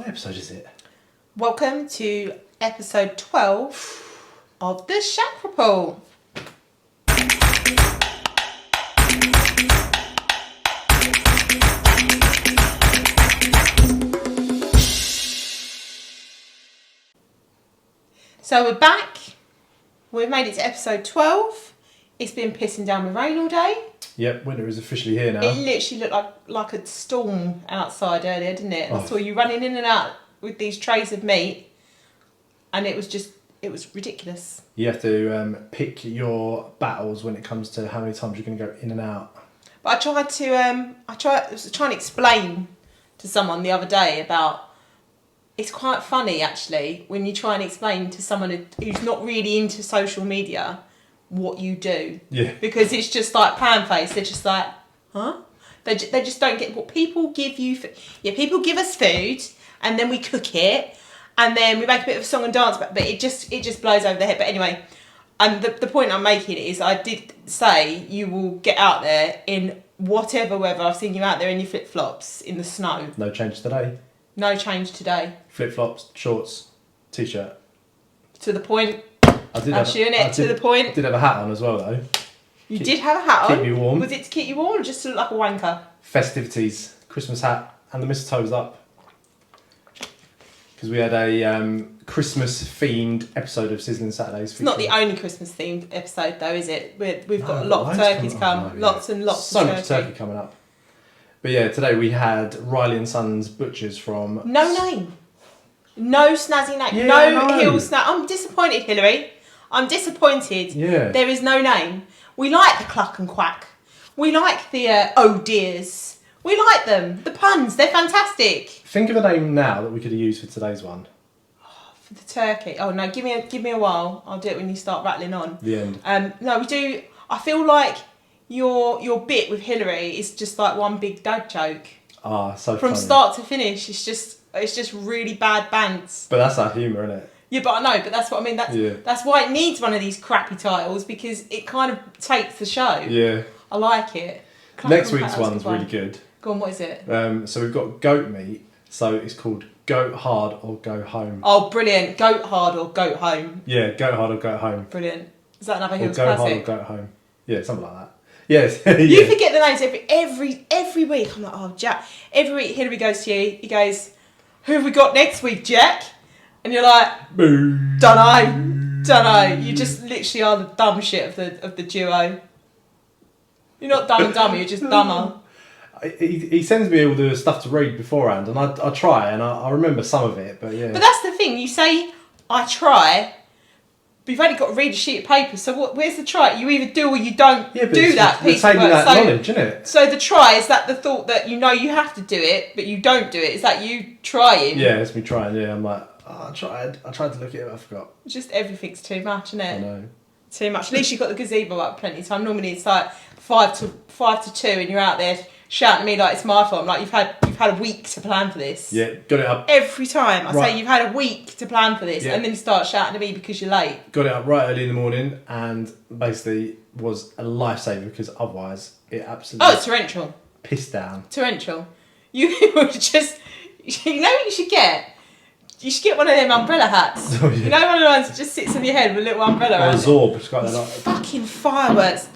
What episode is it? Welcome to episode 12 of the Shack Report. So we're back. We've made it to episode 12. It's been pissing down with rain all day. Yep, winter is officially here now. It literally looked like a storm outside earlier, didn't it? And I saw you running in and out with these trays of meat, and it was ridiculous. You have to pick your battles when it comes to how many times you're going to go in and out. But I was trying to explain to someone the other day about. It's quite funny actually when you try and explain to someone who's not really into social media what you do. Yeah. Because it's just like pan face. They're just like, huh? They just don't get what people give you. People give us food and then we cook it and then we make a bit of a song and dance. But it just blows over the head. But anyway, and the point I'm making is I did say you will get out there in whatever weather. I've seen you out there in your flip-flops in the snow. No change today. No change today. Flip-flops, shorts, t-shirt. To the point. I did to the point. I did have a hat on as well though. You did have a hat on? Keep me warm. Was it to keep you warm or just to look like a wanker? Festivities, Christmas hat and the mistletoe's up. Because we had a Christmas themed episode of Sizzling Saturdays. It's not the only Christmas themed episode though, is it? We've got a lot of turkeys come. Lots and lots so of turkey. much turkey coming up. But yeah, today we had REILLY Sons Butchers from... No name. No snazzy name. Yeah, no heel snazz. I'm disappointed, Hillary. I'm disappointed. Yeah. There is no name. We like the cluck and quack. We like the oh dears. We like them. The puns, they're fantastic. Think of a name now that we could have used for today's one. For the turkey. Oh no, give me a while. I'll do it when you start rattling on. The end. No, we do. I feel like your bit with Hillary is just like one big dad joke. Ah, so From funny. start to finish, it's just really bad bants. But that's our humour, isn't it? Yeah, but I know, but that's what I mean. That's why it needs one of these crappy titles because it kind of takes the show. Yeah. I like it. Next week's one's really good. Go on, what is it? So we've got goat meat. So it's called Goat Hard or Go Home. Oh, brilliant! Goat hard or goat home. Yeah, Goat Hard or Goat Home. Brilliant. Is that another Or Hills Go classic? Hard or Goat Home. Yeah, something like that. Yes. Yeah. You forget the names every week. I'm like, oh, Jack. Every week, Hillary goes to you. He goes, who have we got next week, Jack? And you're like, Boo. Dunno. You just literally are the dumb shit of the duo. You're not dumb and dumber. You're just dumber. He sends me all the stuff to read beforehand, and I try, and I remember some of it, but yeah. But that's the thing. You say, I try, but you've only got to read a sheet of paper. So where's the try? You either do or you don't do that piece of work. That knowledge, isn't it? So the try, is that the thought that you know you have to do it, but you don't do it? Is that you trying? Yeah, it's me trying, yeah. I'm like, oh, I tried to look at it, I forgot. Just everything's too much, isn't it? I know. Too much. At least you've got the gazebo up plenty of time. Normally it's like 5 to 2 and you're out there shouting at me like it's my fault. I'm like, you've had a week to plan for this. Yeah, got it up. Every time I say you've had a week to plan for this, and then you start shouting at me because you're late. Got it up right early in the morning, and basically was a lifesaver because otherwise it absolutely... Oh, it's torrential. Pissed down. Torrential. You would just... You know what you should get? You should get one of them umbrella hats. Oh, yeah. You know one of the ones that just sits on your head with a little umbrella Or a around Zorb. It's got that like... Fucking fireworks.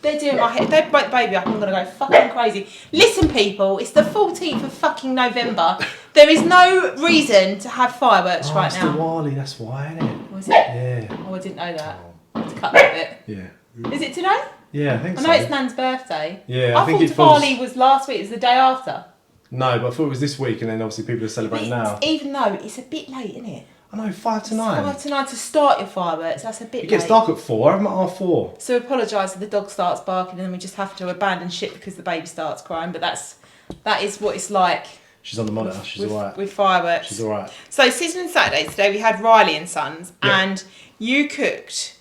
They're doing my head. They break the baby up. I'm going to go fucking crazy. Listen, people. It's the 14th of fucking November. There is no reason to have fireworks right now. It's Diwali. That's why, isn't it? Was it? Yeah. Oh, I didn't know that. I had to cut that bit. Yeah. Is it today? Yeah, I think so. I know it's Nan's birthday. Yeah, I think thought Diwali was last week. It was the day after. No, but I thought it was this week, and then obviously people are celebrating now. Even though it's a bit late, isn't it? I know, 5 to 9. 5 to 9 to start your fireworks. That's a bit late. It gets dark at 4. I'm at half 4. So apologise if the dog starts barking and then we just have to abandon shit because the baby starts crying. But that is what it's like. She's on the monitor. She's all right. With fireworks. She's all right. So Sizzling Saturday today we had REILLY Sons, and you cooked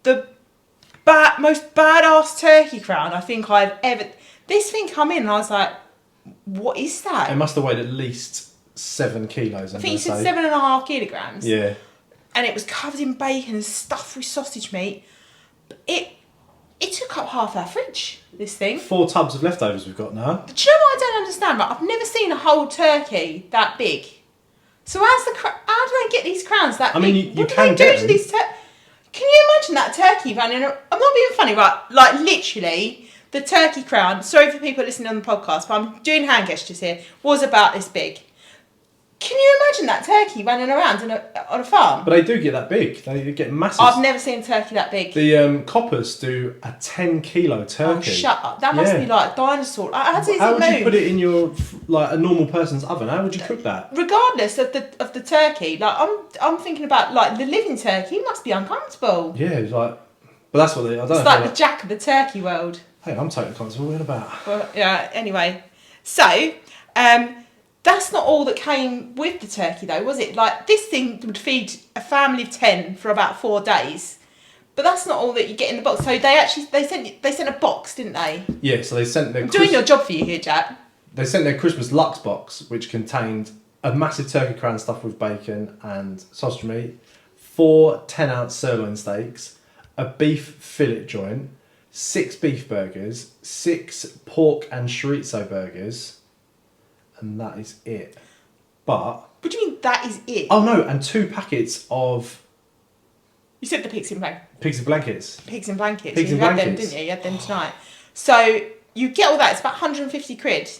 the most badass turkey crown I think I've ever. This thing come in and I was like, what is that? It must have weighed at least 7 kilos. I think you said 7.5 kilograms. Yeah. And it was covered in bacon and stuffed with sausage meat. It took up half our fridge, this thing. 4 tubs of leftovers we've got now. But do you know what I don't understand? Right? I've never seen a whole turkey that big. So how do they get these crowns that I mean, big? you What can do they get do to them. these Can you imagine that turkey running? I'm not being funny, right? Like literally, the turkey crown. Sorry for people listening on the podcast, but I'm doing hand gestures here. Was about this big. Can you imagine that turkey running around on a farm? But they do get that big. They get massive. I've never seen a turkey that big. The coppers do a 10-kilo turkey. Oh, shut up! That must be like a dinosaur. How does it How would move? you put it in your like a normal person's oven? How would you cook that? Regardless of the turkey, like I'm thinking about like the living turkey. It must be uncomfortable. Yeah, it's like, but that's what they. I don't know. It's like the Jack of the turkey world. Hey, I'm totally comfortable. What about? Well, yeah. Anyway, so that's not all that came with the turkey, though, was it? Like this thing would feed a family of 10 for about 4 days, but that's not all that you get in the box. So they sent a box, didn't they? Yeah, so they sent their. I'm doing your job for you here, Jack. They sent their Christmas Luxe box, which contained a massive turkey crown stuffed with bacon and sausage meat, 4 10-ounce sirloin steaks, a beef fillet joint, 6 beef burgers, 6 pork and chorizo burgers, and that is it. But... What do you mean that is it? Oh no, and 2 packets of... You said the pigs in blankets. Pigs in blankets. Pigs in blankets. Pigs in You had them, blankets. didn't you? You had them tonight. So you get all that. It's about 150 quid.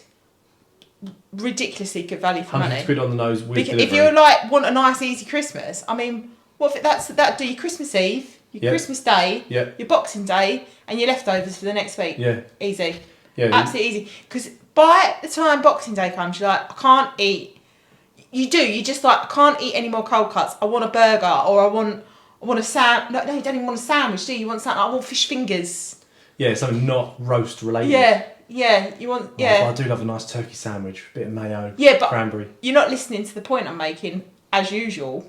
Ridiculously good value for 100 money. quid on the nose with Because delivery. if you like want a nice easy Christmas, I mean, what if that'd do your Christmas Eve, your Christmas Day, your Boxing Day, and your leftovers for the next week. Yeah. Easy. Yeah. Absolutely easy. Because by the time Boxing Day comes, you're like, I can't eat. You do. You just like, I can't eat any more cold cuts. I want a burger, or I want a sandwich. No, you don't even want a sandwich, do you? You want something. I want fish fingers. Yeah, something not roast related. Yeah. You want. Oh, Yeah. but I do love a nice turkey sandwich, bit of mayo, But cranberry. You're not listening to the point I'm making, as usual.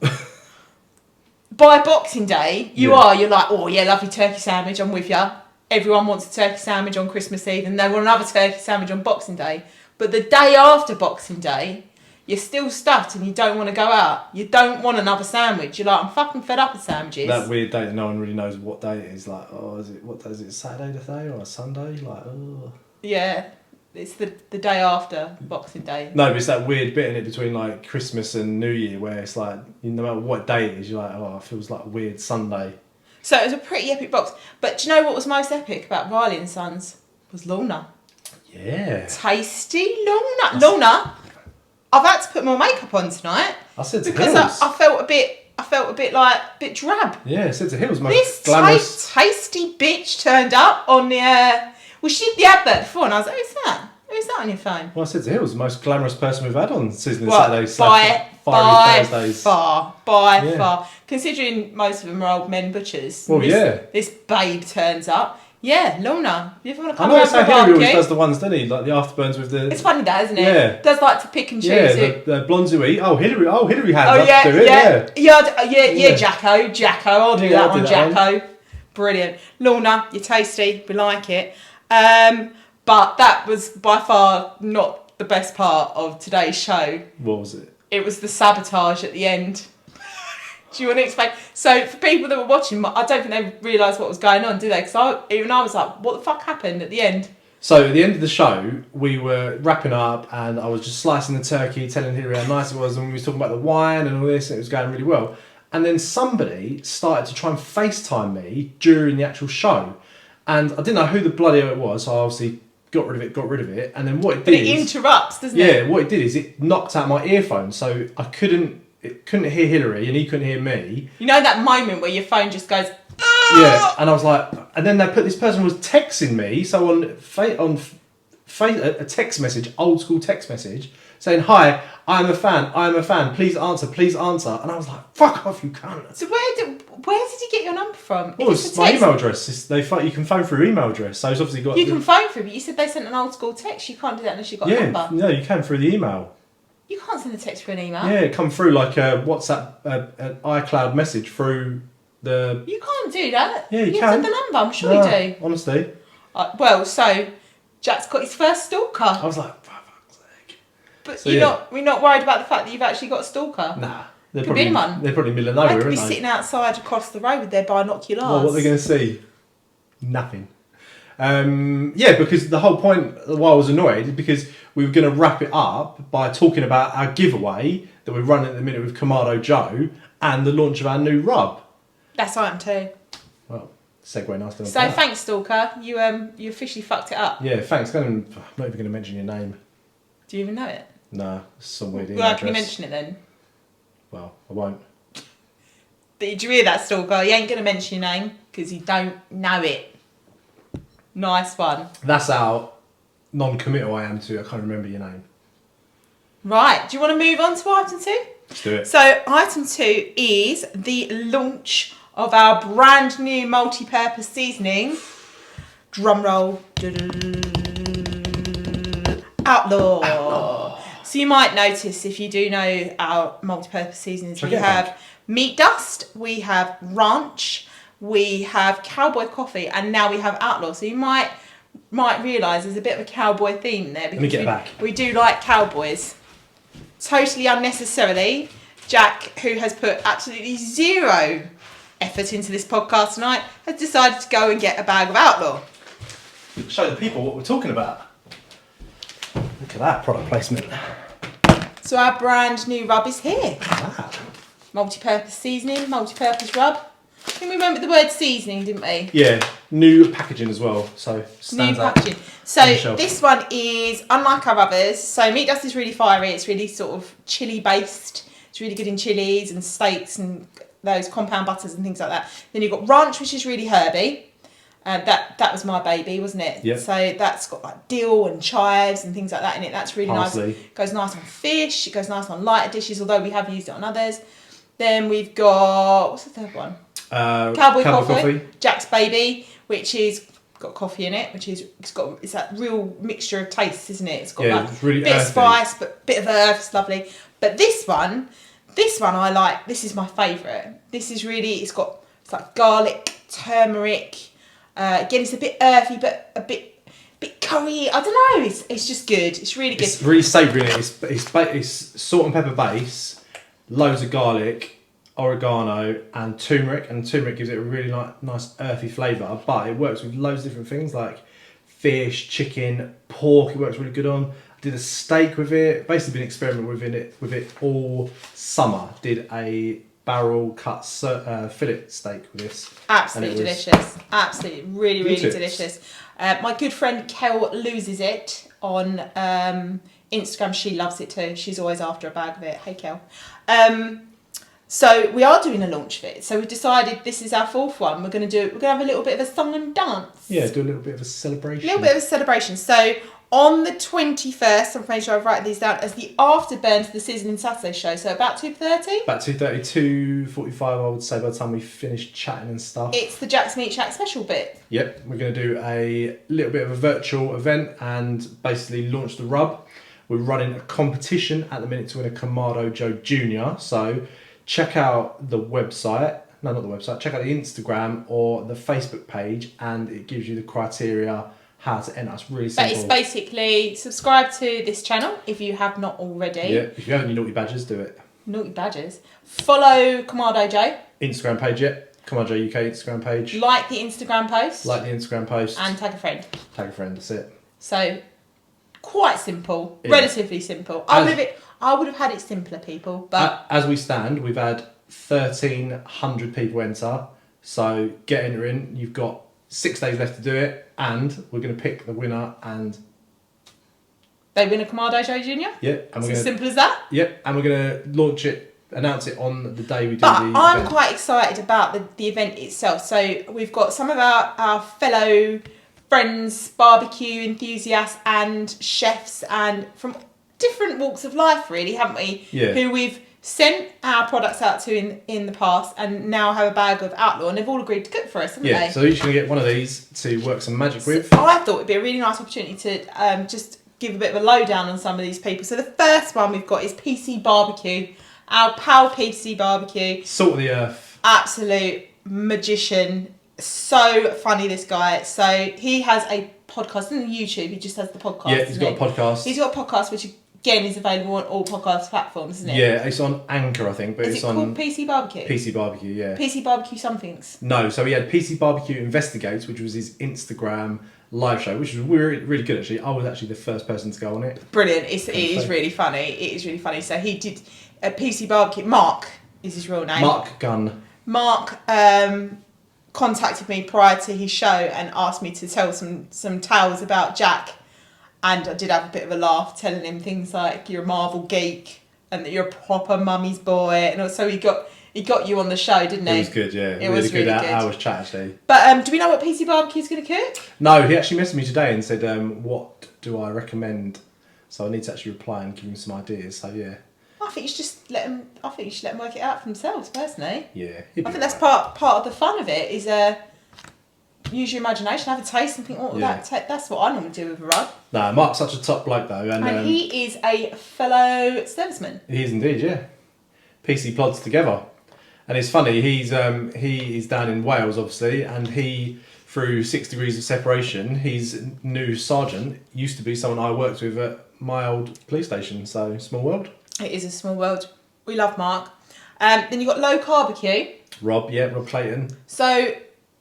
By Boxing Day, you're like, oh yeah, lovely turkey sandwich, I'm with ya. Everyone wants a turkey sandwich on Christmas Eve and they want another turkey sandwich on Boxing Day. But the day after Boxing Day, you're still stuffed and you don't want to go out. You don't want another sandwich. You're like, I'm fucking fed up with sandwiches. That weird day that no one really knows what day it is. Like, oh, what day is it? Saturday today or a Sunday? Like, oh. Yeah, it's the day after Boxing Day. No, but it's that weird bit in it between like Christmas and New Year where it's like, no matter what day it is, you're like, oh, it feels like a weird Sunday. So it was a pretty epic box. But do you know what was most epic about Riley and Sons? Was Lorna. Yeah. Tasty Lorna. Lorna, I've had to put more makeup on tonight. I said to because Hills. I felt a bit drab. Yeah, I said to Hills, most This glamorous. tasty bitch turned up on the. Well, she did the advert before, and I was like, "Who's that? Who's that on your phone?" Well, I said to Hills, the most glamorous person we've had on Sizzling Well, Saturday. by Thursdays. far. Considering most of them are old men butchers. Well, This babe turns up. Yeah, Lorna. You ever want to I come know around it's for a how Hillary always barbecue? does the ones, doesn't he? Like the afterburns with the... It's funny that, isn't it? Yeah. Does like to pick and choose Yeah, it. the blondes who eat. Oh, Hillary hands up to do it, Yeah, Jacko. I'll do that one, do that Jacko. Brilliant. Lorna, you're tasty. We like it. But that was by far not the best part of today's show. What was it? It was the sabotage at the end. Do you want to explain? So for people that were watching, I don't think they realised what was going on, do they? Because I was like, what the fuck happened at the end? So at the end of the show, we were wrapping up and I was just slicing the turkey, telling Hillary how nice it was, and we was talking about the wine and all this, and it was going really well. And then somebody started to try and FaceTime me during the actual show. And I didn't know who the bloody hell it was, so I obviously got rid of it. And then what it did But it interrupts, doesn't it? Yeah, what it did is it knocked out my earphone, so I couldn't hear Hillary and he couldn't hear me. You know that moment where your phone just goes... Yeah, and I was like, and then this person was texting me, so on a text message, old school text message, saying, "Hi, I'm a fan, please answer, and I was like, fuck off, you cunt. So where did he get your number from? Well, it's my email address. You can phone through email address, so it's obviously got... You can phone through, but you said they sent an old school text. You can't do that unless you've got a number. No, you can through the email. You can't send a text through an email. Yeah, it come through like a WhatsApp, an iCloud message through the... You can't do that. Yeah, you can. can. Send the number, I'm sure you do. Honestly. Well, so Jack's got his first stalker. I was like, for fuck's sake. But So, we're not worried about the fact that you've actually got a stalker. Nah. They're Could be probably, one. They're probably middle of They nowhere, could aren't be they? sitting outside across the road with their binoculars. Well, what are they going to see? Nothing. Yeah, because the whole point why I was annoyed is because we were going to wrap it up by talking about our giveaway that we're running at the minute with Kamado Joe and the launch of our new rub. That's item 2. Well, segue nicely. So thanks, Stalker. You officially fucked it up. Yeah, thanks. I'm not even going to mention your name. Do you even know it? No, it's some weird email Well, can you address. mention it then? Well, I won't. Did you hear that, Stalker? You ain't going to mention your name because you don't know it. Nice one. That's how non-committal I am to. I can't remember your name. Right. Do you want to move on to item 2? Let's do it. So item 2 is the launch of our brand new multi-purpose seasoning. Drum roll. Outlaw. So you might notice, if you do know our multi-purpose seasonings, we have meat dust, we have ranch, we have cowboy coffee, and now we have Outlaw. So you might realise there's a bit of a cowboy theme there because we do like cowboys. Totally unnecessarily, Jack, who has put absolutely zero effort into this podcast tonight, has decided to go and get a bag of Outlaw. Show the people what we're talking about. Look at that product placement. So our brand new rub is here. Look at that. Multi-purpose seasoning, multi-purpose rub. I think we went with the word seasoning, didn't we? Yeah, new packaging as well. So stands new out packaging. So this one is unlike our others. So meat dust is really fiery. It's really sort of chili based. It's really good in chilies and steaks and those compound butters and things like that. Then you've got ranch, which is really herby. That was my baby, wasn't it? Yeah. So that's got like dill and chives and things like that in it. That's really Parsley. nice. It goes nice on fish. It goes nice on lighter dishes, although we have used it on others. Then we've got, what's the third one? Cowboy coffee. Jack's Baby, which is got coffee in it, it's that real mixture of tastes, isn't it? It's got like it's really bit earthy. of spice, but bit of earth. It's lovely. But this one I like. This is my favourite. This is really. It's like garlic, turmeric. Again, it's a bit earthy, but a bit curry. I don't know. It's just good. It's really good. It's really savoury in it. It's salt and pepper base, loads of garlic, oregano and turmeric gives it a really nice earthy flavour, but it works with loads of different things like fish, chicken, pork. It works really good on. I did a steak with it. Basically been experimenting with it all summer. Did a barrel cut fillet steak with this. Absolutely delicious. Absolutely, really delicious. My good friend Kel loses it on Instagram. She loves it too. She's always after a bag of it. Hey Kel. So we are doing a launch of it. So we've decided this is our 4th one. We're going to have a little bit of a song and dance. Yeah, do a little bit of a celebration. So on the 21st, I'm pretty sure I've written these down, as the afterburn to the Sizzling Saturday show. So about 2:30? About 2:30, 2:45 I would say by the time we finish chatting and stuff. It's the Jack's Meat Shack special bit. Yep, we're going to do a little bit of a virtual event and basically launch the rub. We're running a competition at the minute to win a Kamado Joe JR. So check out the website. No, not the website. Check out the Instagram or the Facebook page, and it gives you the criteria how to enter. It's really simple. But it's basically subscribe to this channel if you have not already. Yeah, if you haven't, you naughty badgers, do it. Naughty badgers. Follow Kamado Joe. Instagram page, yeah. Kamado Joe UK Instagram page. Like the Instagram post. And tag a friend. Tag a friend, that's it. So, quite simple. Yeah. Relatively simple. I would have had it simpler, people. But as we stand, we've had 1,300 people enter. So get entering. You've got 6 days left to do it, and we're going to pick the winner. And they win a Kamado Joe JR. Yeah, and it's as simple as that. Yep, and we're going to launch it, announce it on the day we do but the event. I'm quite excited about the event itself. So we've got some of our fellow friends, barbecue enthusiasts and chefs, and from different walks of life, really, haven't we? Yeah. Who we've sent our products out to in the past, and now have a bag of Outlaw, and they've all agreed to cook for us, haven't they? Yeah, so each going to get one of these to work some magic with. So I thought it'd be a really nice opportunity to just give a bit of a lowdown on some of these people. So the first one we've got is PC Barbecue, our pal PC Barbecue. Salt of the earth. Absolute magician. So funny, this guy. So he has a podcast on YouTube. He just has the podcast. Yeah, he's got a podcast. He's got a podcast, which again is available on all podcast platforms, isn't it? Yeah, it's on Anchor, I think, but it's on called PC Barbecue? PC Barbecue, yeah. PC Barbecue somethings. No, so he had PC Barbecue Investigates, which was his Instagram live show, which was really, really good actually. I was actually the first person to go on it. Brilliant. It is really funny. It is really funny. So he did a PC barbecue. Mark is his real name. Mark Gunn. Mark contacted me prior to his show and asked me to tell some tales about Jack, and I did have a bit of a laugh telling him things like you're a Marvel geek and that you're a proper mummy's boy, and also he got you on the show, didn't he? It was good, yeah. It was really good. Hours chat actually. But do we know what PC barbecue's going to cook? No, he actually messaged me today and said, "What do I recommend?" So I need to actually reply and give him some ideas. So yeah. I think you should just let them. I think you should let them work it out for themselves, personally. Yeah. I think that's part of the fun of it is use your imagination, have a taste, and think, oh, that's what I normally do with a rub. No, Mark's such a top bloke though, and he is a fellow serviceman. He is indeed, yeah. PC plods together, and it's funny. He is down in Wales, obviously, and he, through 6 degrees of separation, his new sergeant used to be someone I worked with at my old police station. So small world. It is a small world. We love Mark. Then you've got Low Barbecue. Rob Clayton. So,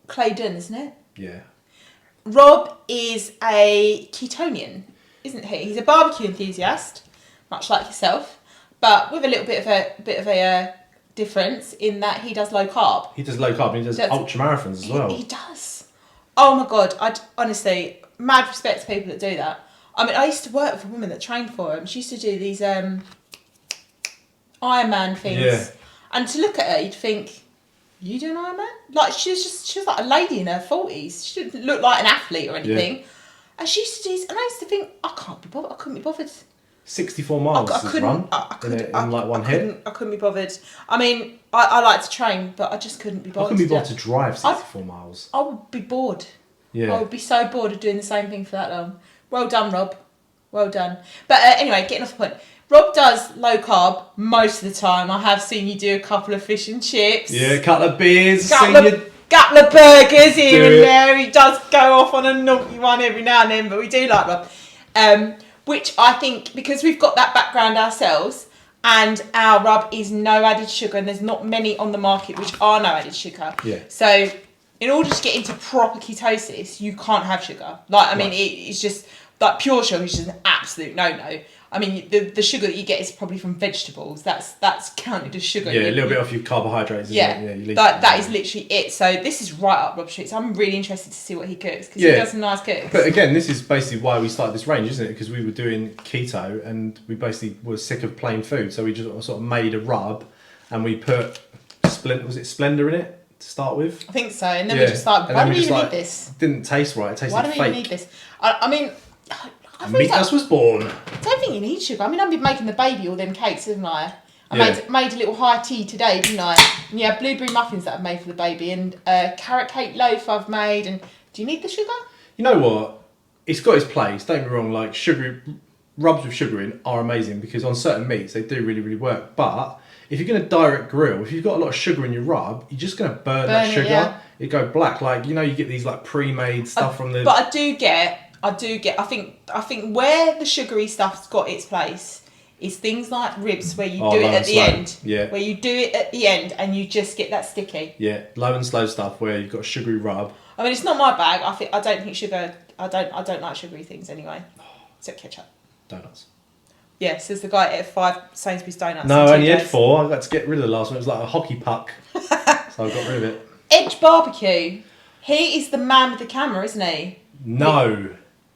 Claydon, isn't it? Yeah. Rob is a ketonian, isn't he? He's a barbecue enthusiast, much like yourself, but with a little bit of a difference in that he does low carb. He does low carb and he does ultra marathons as well. He does. Oh my God, I'd honestly, mad respect to people that do that. I mean, I used to work with a woman that trained for him. She used to do these Ironman things. Yeah. And to look at her, you'd think, you do an Ironman? Like, she was like a lady in her 40s. She didn't look like an athlete or anything. Yeah. And she used to do these, and I used to think, I can't be bothered. I couldn't be bothered. 64 miles to run in like one hit. I couldn't be bothered. I mean, I like to train, but I just couldn't be bothered. I couldn't be bothered to drive 64 miles. I would be bored. Yeah. I would be so bored of doing the same thing for that long. Well done, Rob. Well done. But anyway, getting off the point. Rob does low carb most of the time. I have seen you do a couple of fish and chips. Yeah, a couple of beers. Couple of burgers here and there. He does go off on a naughty one every now and then, but we do like Rob. Which I think, because we've got that background ourselves, and our rub is no added sugar, and there's not many on the market which are no added sugar. Yeah. So in order to get into proper ketosis, you can't have sugar. Like, I mean, it's just, like, pure sugar is just an absolute no-no. I mean, the sugar that you get is probably from vegetables. That's counted as sugar. Yeah, a little bit off your carbohydrates. Yeah, that is literally it. So this is right up Rob's street. So I'm really interested to see what he cooks, because he does some nice cooks. But again, this is basically why we started this range, isn't it? Because we were doing keto and we basically were sick of plain food. So we just sort of made a rub and we put Splendor in it to start with? I think so. And then we just like, why do we even need this? Didn't taste right. It tasted fake. Why do we even need this? I mean... Meatus was born. I don't think you need sugar. I mean, I've been making the baby all them cakes, haven't I? I made a little high tea today, didn't I? And yeah, blueberry muffins that I've made for the baby, and carrot cake loaf I've made. And do you need the sugar? You know what? It's got its place. Don't get me wrong. Like rubs with sugar in are amazing because on certain meats they do really, really work. But if you're going to direct grill, if you've got a lot of sugar in your rub, you're just going to burn that sugar. Yeah. It go black. Like, you know, you get these like pre-made stuff from the. But I do get. I think where the sugary stuff's got its place is things like ribs, where you do it at the end. Yeah. Where you do it at the end and you just get that sticky. Yeah, low and slow stuff where you've got a sugary rub. I mean, it's not my bag. I don't think sugar. I don't like sugary things anyway. Except ketchup. Donuts. Yeah, says the guy at 5 Sainsbury's donuts. No, I only had 4. I got to get rid of the last one. It was like a hockey puck, so I got rid of it. Edge Barbecue. He is the man with the camera, isn't he? No.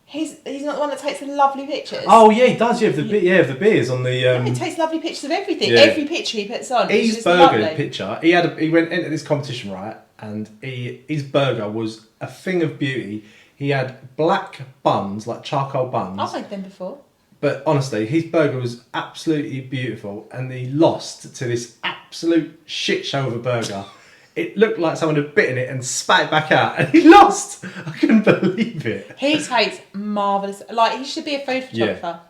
He's not the one that takes the lovely pictures. Oh yeah, he does. Of the beers on the. He takes lovely pictures of everything. Yeah. Every picture he puts on. His burger lovely. Picture. He went into this competition, right, and his burger was a thing of beauty. He had black buns, like charcoal buns. I've made them before. But honestly, his burger was absolutely beautiful, and he lost to this absolute shit show of a burger. It looked like someone had bitten it and spat it back out, and he lost. I couldn't believe it. He takes marvellous... Like, he should be a food photographer.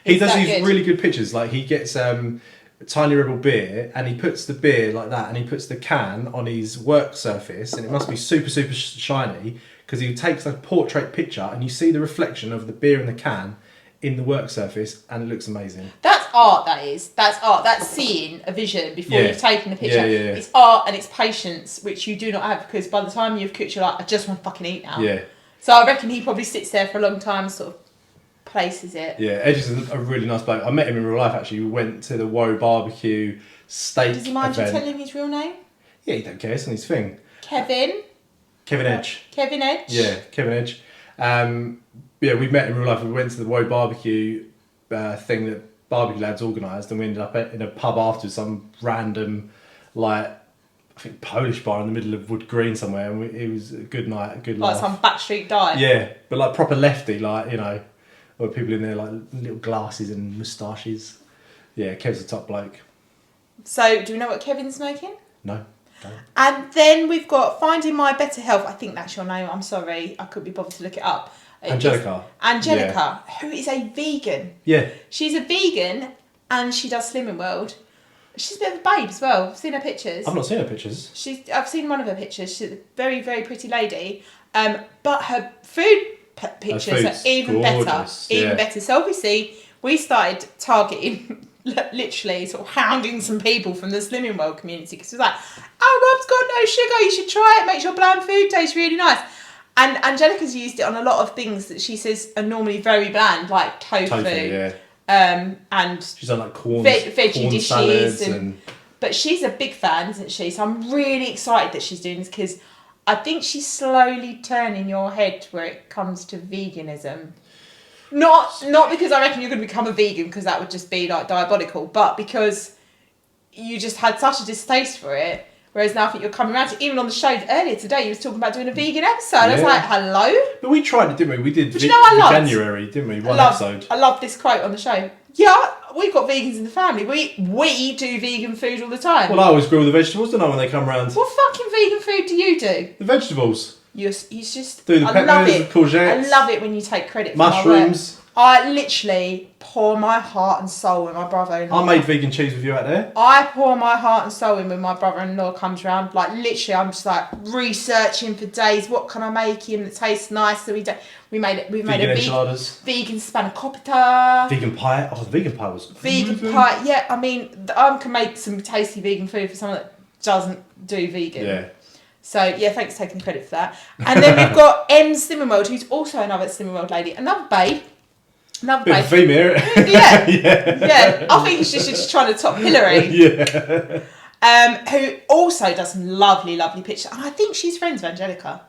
Yeah. He does these really good pictures. Like, he gets Tiny Rebel beer, and he puts the beer like that, and he puts the can on his work surface, and it must be super, super shiny, because he takes a portrait picture, and you see the reflection of the beer in the can in the work surface, and it looks amazing. That's art, that is. That's art. That's seeing a vision before you've taken the picture. Yeah. It's art and it's patience, which you do not have, because by the time you've cooked, you're like, I just want to fucking eat now. Yeah. So I reckon he probably sits there for a long time, and sort of places it. Yeah, Edge is a really nice bloke. I met him in real life actually. We went to the Woe Barbecue steak Does he mind event. you telling him his real name? Yeah, he don't care. It's on his thing. Kevin Edge. Kevin Edge? Yeah, Kevin Edge. Yeah, we met in real life. We went to the Woe Barbecue thing that Barbecue Lads organised, and we ended up in a pub after some random, like, I think Polish bar in the middle of Wood Green somewhere, and it was a good night, a good Like laugh. some backstreet dive. Yeah, but like proper lefty, like, you know, or people in there like little glasses and moustaches. Yeah, Kev's a top bloke. So, do we know what Kevin's making? No, don't. And then we've got Finding My Better Health. I think that's your name. I'm sorry, I couldn't be bothered to look it up. Angelica, who is a vegan. Yeah. She's a vegan and she does Slimming World. She's a bit of a babe as well. I've seen her pictures. I've not seen her pictures. I've seen one of her pictures. She's a very, very pretty lady. But her food pictures are even gorgeous. better. Even better. So obviously, we started targeting, literally sort of hounding some people from the Slimming World community because it was like, oh, Rob's got no sugar. You should try it. Makes your bland food taste really nice. And Angelica's used it on a lot of things that she says are normally very bland, like tofu. Yeah. And she's done like veggie corn dishes. salads But she's a big fan, isn't she? So I'm really excited that she's doing this because I think she's slowly turning your head where it comes to veganism. Not because I reckon you're going to become a vegan because that would just be like diabolical, but because you just had such a distaste for it. Whereas now I think you're coming around to, even on the show earlier today, you was talking about doing a vegan episode. I was like, hello? But we tried it, didn't we? We did But you know what I loved? January, didn't we? One episode. I love this quote on the show. Yeah, we've got vegans in the family. We do vegan food all the time. Well, I always grill the vegetables, don't I, when they come round? What fucking vegan food do you do? The vegetables. You just... Do the I love peppers, it. the courgettes. I love it when you take credit for my work. Mushrooms. I literally pour my heart and soul when my brother-in-law... I made vegan cheese with you out there. I pour my heart and soul in when my brother-in-law comes round. Like, literally, I'm just like researching for days. What can I make him that tastes nice? So we made a enchiladas. Vegan spanakopita. Vegan pie. Oh, the vegan pie was Vegan pie. Yeah, I mean, I can make some tasty vegan food for someone that doesn't do vegan. Yeah. So, yeah, thanks for taking credit for that. And then we've got Slimming World, who's also another Slimming World lady. Another babe. Bit of female. Yeah. I think she's just trying to top Hillary. Yeah. Who also does some lovely, lovely pictures. And I think she's friends with Angelica.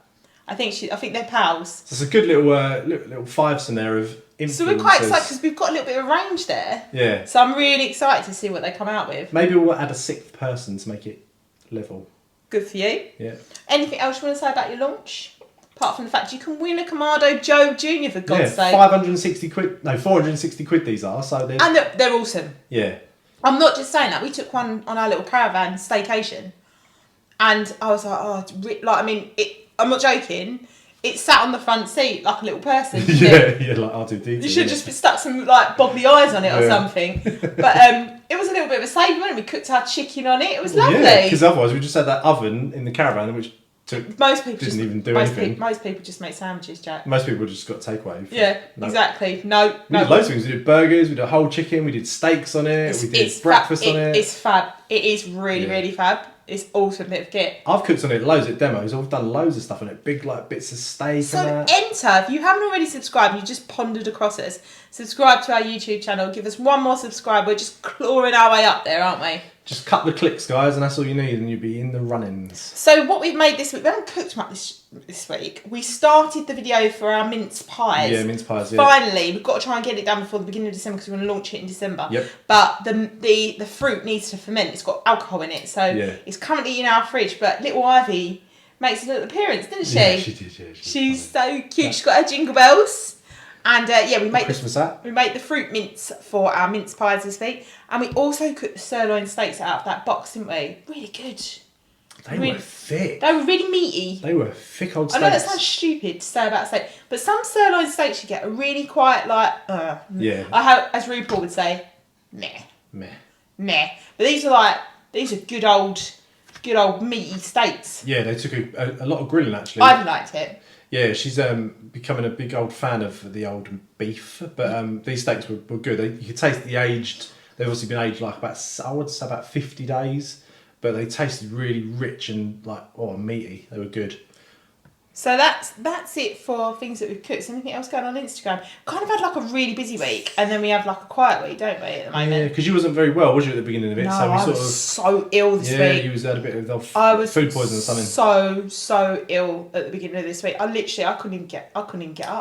I think they're pals. So it's a good little fives in there of influencers. So we're quite excited because we've got a little bit of range there. Yeah. So I'm really excited to see what they come out with. Maybe we'll add a sixth person to make it level. Good for you. Yeah. Anything else you want to say about your launch? Apart from the fact you can win a Kamado Joe JR for God's sake. 560 quid. No, 460 quid these are. So they're awesome. Yeah. I'm not just saying that. We took one on our little caravan staycation. And I was like, I'm not joking. It sat on the front seat like a little person. Yeah, like R2D2. You should have just stuck some like bobbly eyes on it or something. But it was a little bit of a save, wasn't it? We cooked our chicken on it. It was lovely. Yeah, because otherwise we just had that oven in the caravan, which most people didn't even do anything. Most people just make sandwiches, Jack. Most people just got takeaway. Exactly. No. We did loads of things. We did burgers, we did whole chicken, we did steaks on it, we did breakfast on it. It's fab. It is really, really fab. It's awesome bit of kit. I've cooked on it loads at demos. I've done loads of stuff on it. Big like bits of steak So and that. enter, if you haven't already subscribed and you just pondered across us, subscribe to our YouTube channel. Give us one more subscribe. We're just clawing our way up there, aren't we? Just cut the clicks, guys, and that's all you need, and you'll be in the runnings. So what we've made this week, we haven't cooked much this week. We started the video for our mince pies. Yeah, mince pies, yeah. Finally, we've got to try and get it done before the beginning of December because we're going to launch it in December. Yep. But the fruit needs to ferment. It's got alcohol in it, so it's currently in our fridge. But little Ivy makes a little appearance, didn't she? Yeah, she did, yeah. She's so cute. She's got her jingle bells. And we make we made the fruit mince for our mince pies this week, and we also cooked the sirloin steaks out of that box, didn't we? Really good. They were thick. They were really meaty. They were thick old steaks. I know that sounds stupid to say about a steak, but some sirloin steaks you get are really quite like yeah. As RuPaul would say, meh. But these are good old meaty steaks. Yeah, they took a lot of grilling actually. I liked it. Yeah, she's becoming a big old fan of the old beef, but these steaks were good. You could taste the aged. They've obviously been aged like I would say about 50 days, but they tasted really rich and meaty. They were good. So that's it for things that we've cooked. Is anything else going on Instagram? Kind of had like a really busy week, and then we have like a quiet week, don't we, at the moment? Yeah, because you wasn't very well, was you, at the beginning of it? No, so we I sort was of, so ill this week. Yeah, you had a bit of food poisoning or something. So ill at the beginning of this week. I couldn't even get up.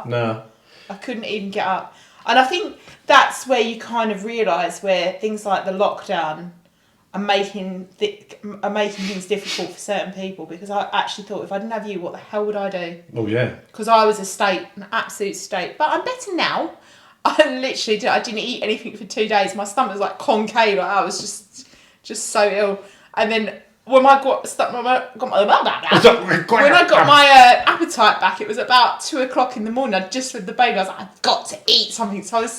No. I couldn't even get up. And I think that's where you kind of realise where things like the lockdown are making things difficult for certain people, because I actually thought, if I didn't have you, what the hell would I do? Oh, yeah. Because I was an absolute state. But I'm better now. I didn't eat anything for 2 days. My stomach was like concave. Like, I was just so ill. And then when I got my appetite back, it was about 2:00 in the morning. I just fed the baby. I was like, I've got to eat something. So I was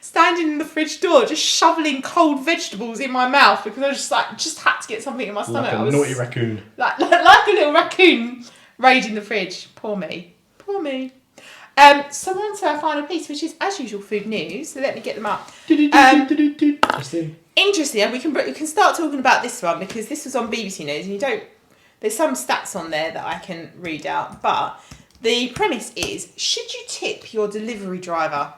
standing in the fridge door, just shoveling cold vegetables in my mouth, because I was just had to get something in my stomach. Like a naughty raccoon. Like a little raccoon raiding the fridge. Poor me. So on to our final piece, which is, as usual, food news. So let me get them up. Interesting. We can start talking about this one, because this was on BBC News, and there's some stats on there that I can read out, but the premise is, should you tip your delivery driver?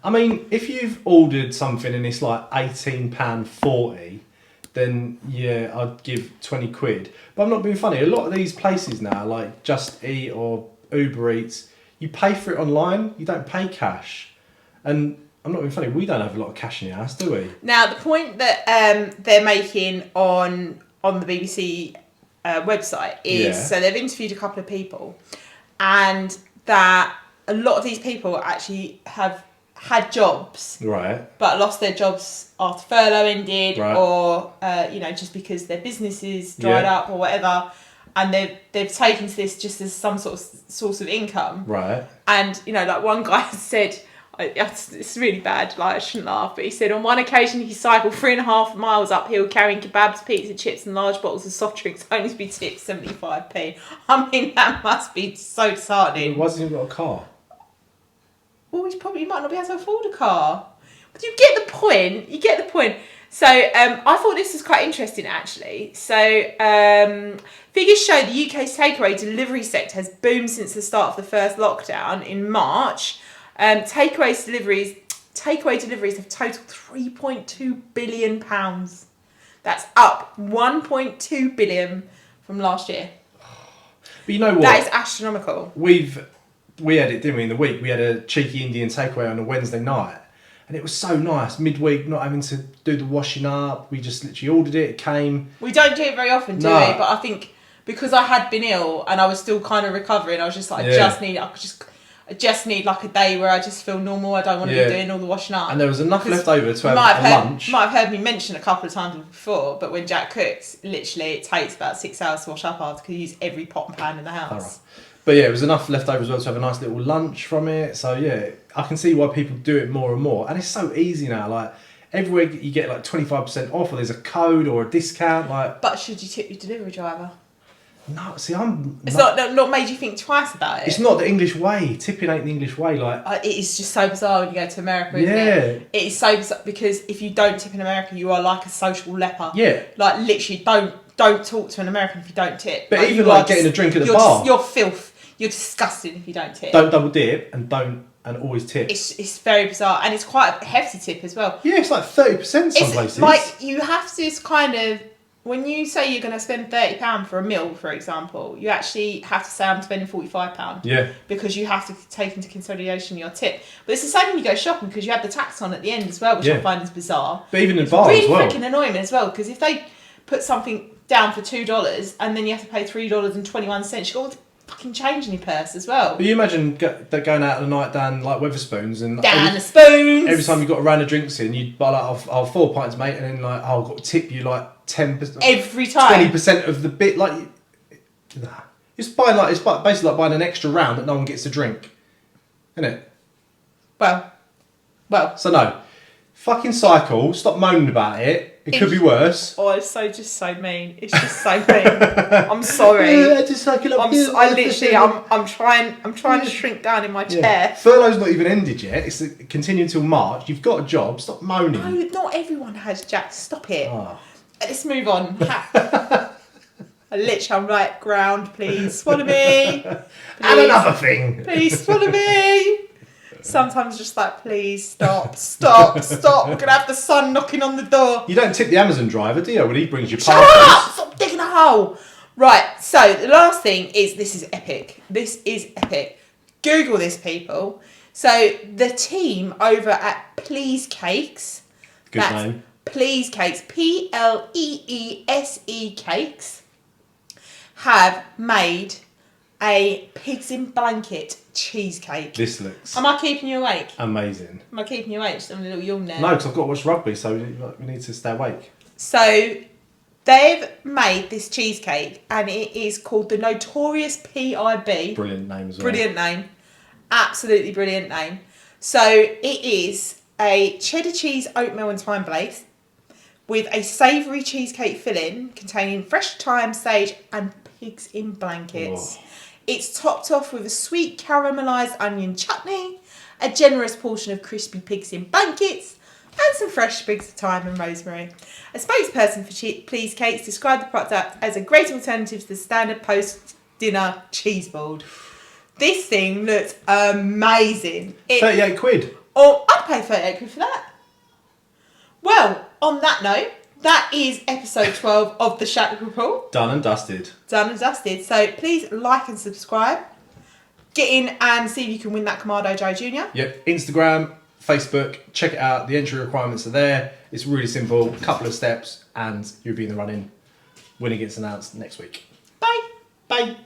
I mean, if you've ordered something and it's like £18.40, then yeah, I'd give 20 quid. But I'm not being funny. A lot of these places now, like Just Eat or Uber Eats, you pay for it online, you don't pay cash. And I'm not being funny, we don't have a lot of cash in the house, do we? Now, the point that they're making on the BBC website is, so they've interviewed a couple of people, and that a lot of these people actually have had jobs, right, but lost their jobs after furlough ended, right, or just because their businesses dried up or whatever, and they've taken to this just as some sort of source of income, right. And like one guy said, it's really bad, like I shouldn't laugh, but he said on one occasion he cycled 3.5 miles uphill carrying kebabs, pizza, chips and large bottles of soft drinks, only to be tipped 75p. I mean, that must be so disheartening. Why hasn't he got a car? Well, he might not be able to afford a car. But you get the point. So I thought this was quite interesting, actually. So figures show the UK's takeaway delivery sector has boomed since the start of the first lockdown in March. Takeaway deliveries have totaled £3.2 billion. That's up £1.2 billion from last year. But you know what? That is astronomical. We had it, didn't we, in the week? We had a cheeky Indian takeaway on a Wednesday night. And it was so nice, midweek, not having to do the washing up. We just literally ordered it, it came. We don't do it very often, do we? But I think because I had been ill and I was still kind of recovering, I was just like, I just need like a day where I just feel normal. I don't want to be doing all the washing up. And there was enough left over to have lunch. You might have heard me mention a couple of times before, but when Jack cooks, literally it takes about 6 hours to wash up after, because he uses every pot and pan in the house. Right. But yeah, it was enough left over as well to have a nice little lunch from it. So yeah, I can see why people do it more and more. And it's so easy now. Like everywhere you get like 25% off, or there's a code or a discount. But should you tip your delivery driver? No, see, It's not made you think twice about it. It's not the English way. Tipping ain't the English way. It is just so bizarre when you go to America, isn't it? It is so bizarre, because if you don't tip in America, you are like a social leper. Yeah. Like literally, don't talk to an American if you don't tip. But even like getting a drink at the bar, you're filth. You're disgusting if you don't tip. Don't double dip and always tip. It's very bizarre, and it's quite a hefty tip as well. Yeah, it's like 30% some places. Like you have to kind of, when you say you're going to spend £30 for a meal, for example, you actually have to say I'm spending £45. Yeah. Because you have to take into consideration your tip. But it's the same when you go shopping, because you have the tax on at the end as well, which I find is bizarre. But even in bars as well. It's really freaking annoying as well, because if they put something down for $2 and then you have to pay $3.21, you got fucking change in your purse as well. But you imagine going out at the night down like Wetherspoons and every time you got a round of drinks in, you'd buy like, I'll 4 pints, mate, and then like, I've got to tip you like 10% every time, 20% of the bit. Like, it's buying like, it's basically like buying an extra round that no one gets to drink, isn't it? Well. So no, fucking cycle. Stop moaning about it. It could be worse. Oh, it's just so mean. It's just so mean. I'm sorry. I'm trying to shrink down in my chair. Furlough's not even ended yet. It's continuing until March. You've got a job. Stop moaning. No, not everyone has, Jack. Stop it. Oh. Let's move on. I'm like, ground, please swallow me. Please, And another thing. please swallow me. Sometimes just like, please stop. We're gonna have the sun knocking on the door. You don't tip the Amazon driver, do you, when he brings you Shut parcels? up! Stop digging a hole. Right, so the last thing is, this is epic. Google this, people. So the team over at Please Cakes. Good name. Please Cakes, Pleese Cakes, have made a pigs in blanket cheesecake. This looks Am I keeping you awake? amazing. Am I keeping you awake? Just having a little yawn there. No, because I've got to watch rugby, so we need to stay awake. So they've made this cheesecake and it is called the Notorious PIB. Brilliant name as well. Brilliant name. Absolutely brilliant name. So it is a cheddar cheese, oatmeal and thyme glaze with a savoury cheesecake filling containing fresh thyme, sage and pigs in blankets. Whoa. It's topped off with a sweet caramelised onion chutney, a generous portion of crispy pigs in blankets and some fresh sprigs of thyme and rosemary. A spokesperson for Please Cakes described the product as a great alternative to the standard post-dinner cheese board. This thing looks amazing. 38 quid. Oh, I'd pay 38 quid for that. Well, on that note, that is episode 12 of the Shack Report. Done and dusted. Done and dusted. So please like and subscribe. Get in and see if you can win that Kamado Joe JR. Yep. Instagram, Facebook, check it out. The entry requirements are there. It's really simple. Couple of steps and you'll be in the running. Winner gets announced next week. Bye. Bye.